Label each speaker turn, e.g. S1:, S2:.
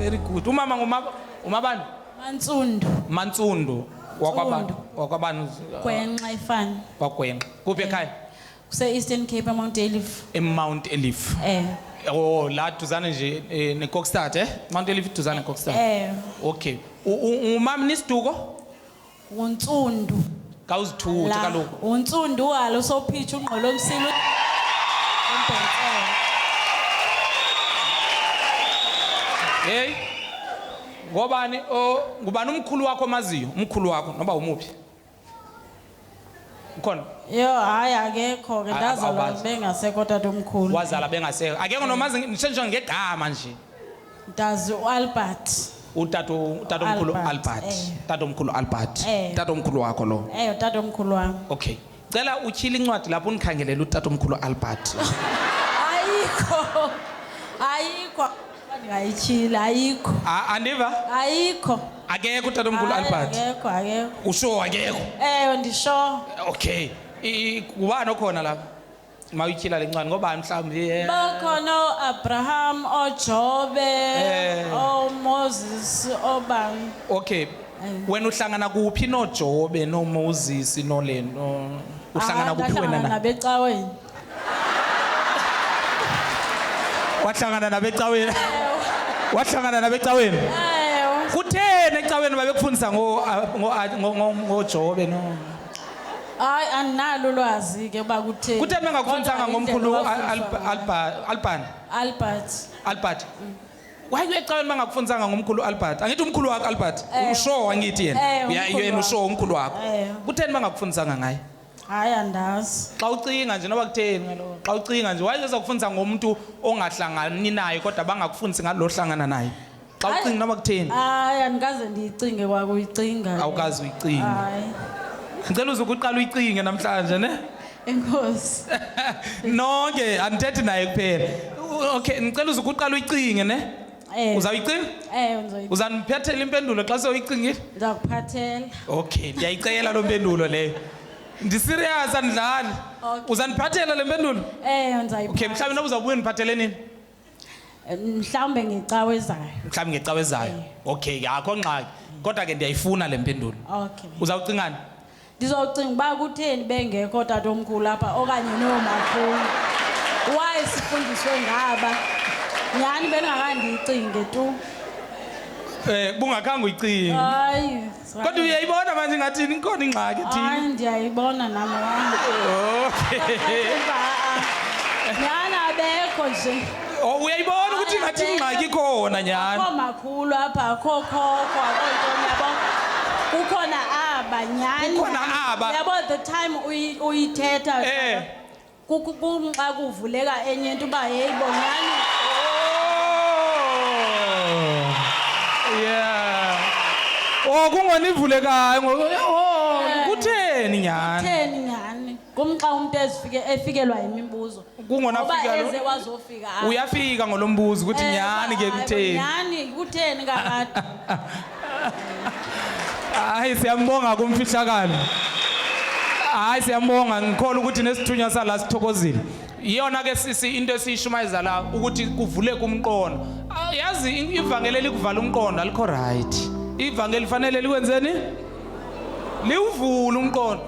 S1: very good. Umama umabani?
S2: Mantsundu.
S1: Wakwabani?
S2: Gwenxa ifana.
S1: Wakwenxa. Kuphi ekhaya?
S2: Kuse Eastern Cape Mount Elif.
S1: Mount Elif. Oh, la duzane nje neKokstad Mount Elif duzane neKokstad. Okay. Umama nisiduko?
S2: Untsundu.
S1: Kawuzithuthe kaloku.
S2: Untsundu walo sophicha ungqolo msilo.
S1: Hey. Ngobani ngubani umkhulu wakho maziyo? Umkhulu wakho noba umuphi? Ukhona?
S2: Yo hayi akekho ke ndazalwa bengasekho tatomkhulu.
S1: Wazala bengasekho. Akekho nomazi ngisho ngegama nje.
S2: Ndazi uAlbert.
S1: Utatomkhulu Albert. Tatomkhulu Albert. Tatomkhulu wakho lo.
S2: Tatomkhulu wami.
S1: Okay. Cela utyhile incwadi lapho unikhangelele utatomkhulu Albert.
S2: Ayikho. Ngayitshila ayikho.
S1: Andiva?
S2: Ayikho.
S1: Akekho utatomkhulu Albert.
S2: Akekho.
S1: Usho akekho?
S2: Ndisho.
S1: Okay. Ubani okhona lapha? Mawutyhila lencwadi ngobani mhlawumbe?
S2: Bakhona uAbraham, oJobe, oMoses, obani.
S1: Okay. Wena uhlangana kuphi noJobe noMoses noleno? Uhlangana kuphi wena na?
S2: Nabecaweni.
S1: Wahlangana nabecaweni. Wahlangana nabecaweni. Kutheni ecaweni babekufundisa ngoJobe no?
S2: Hayi analo ulwazi ke bakutheni.
S1: Kutheni bengakufundisanga ngomkhulu Albert. Why ecaweni bengakufundisanga ngomkhulu Albert? Angithi umkhulu wakho Albert. Usho angithi yena. Yena usho umkhulu wakho. Kutheni bengakufundisanga ngaye?
S2: Hayi andazi.
S1: Xa ucinga nje noba kutheni ngaloo. Xa ucinga nje wayeza kufundisa ngomuntu ongahlangani naye kodwa bangakufundisi ngalo hlangana naye. Xa ucinga noba kutheni?
S2: Hayi andikaze ndiyicinge kwakuyicinga.
S1: Awukazi uyicinga.
S2: Hayi.
S1: Ngicela uzukuqala uyicinge namhlanje ne?
S2: Enkosi.
S1: Nonke andithethi naye kuphela. Okay, ngicela uzukuqala uyicinge ne? Uzawuyicinga?
S2: Ngizoyicinga.
S1: Uzaniphathela impendulo xa sewuyicingile?
S2: Ndizakuphathela.
S1: Okay, ndiyayicela lo mpendulo leyo. Ndiserious andidlali. Uzaniphathela le mpendulo?
S2: Ndizayiphatha.
S1: Okay, mhlawumbe noba uzawubuya niphathele nini?
S2: Mhlawumbe ngecawe ezayo.
S1: Mhlawumbe ngecawe ezayo. Okay, akho ngxaki. Kodwa ke ndiyayifuna le mpendulo.
S2: Okay.
S1: Uzawucingani?
S2: Ndizocinga uba kutheni bengekho tatomkhulu apha okanye noomakhulu. Why sifundiswe ngaba? Nyani bendingakandiyicinge tu.
S1: Bungakhange uyicinge.
S2: Hayi.
S1: Kodwa uyayibona manje ngathini ikhona ingxaki thina?
S2: Hayi ndiyayibona nami wami.
S1: Okay.
S2: Nyani abekho nje.
S1: Uyayibona ukuthi ngathi ingxaki ikhona nyani?
S2: Akho makhulu apha, akho khokho, akho ntoni yabo. Kukhona aba nyani.
S1: Kukhona aba.
S2: Yabo the time uyithetha. Xa kuvuleka enye into uba yeyibo nyani.
S1: Yeah. Kungonivulekayo kutheni nyani?
S2: Kutheni nyani? Kumxa umuntu efikelwa yimibuzo.
S1: Kungona fika
S2: lo. Eze wazofika.
S1: Uyafika ngolombuzo ukuthi nyani ke kutheni?
S2: Nyani kutheni kakade?
S1: Hayi siyambonga kumfihlakalo. Hayi siyambonga ngikholwa ukuthi nesithunywa sala sithokozile. Iyona ke sisi into esishumayeza la ukuthi kuvuleke umqondo. Yazi ivangeli likuvala umqondo alikho right. Ivangeli fanele liwenzeni? Liwuvula umqondo.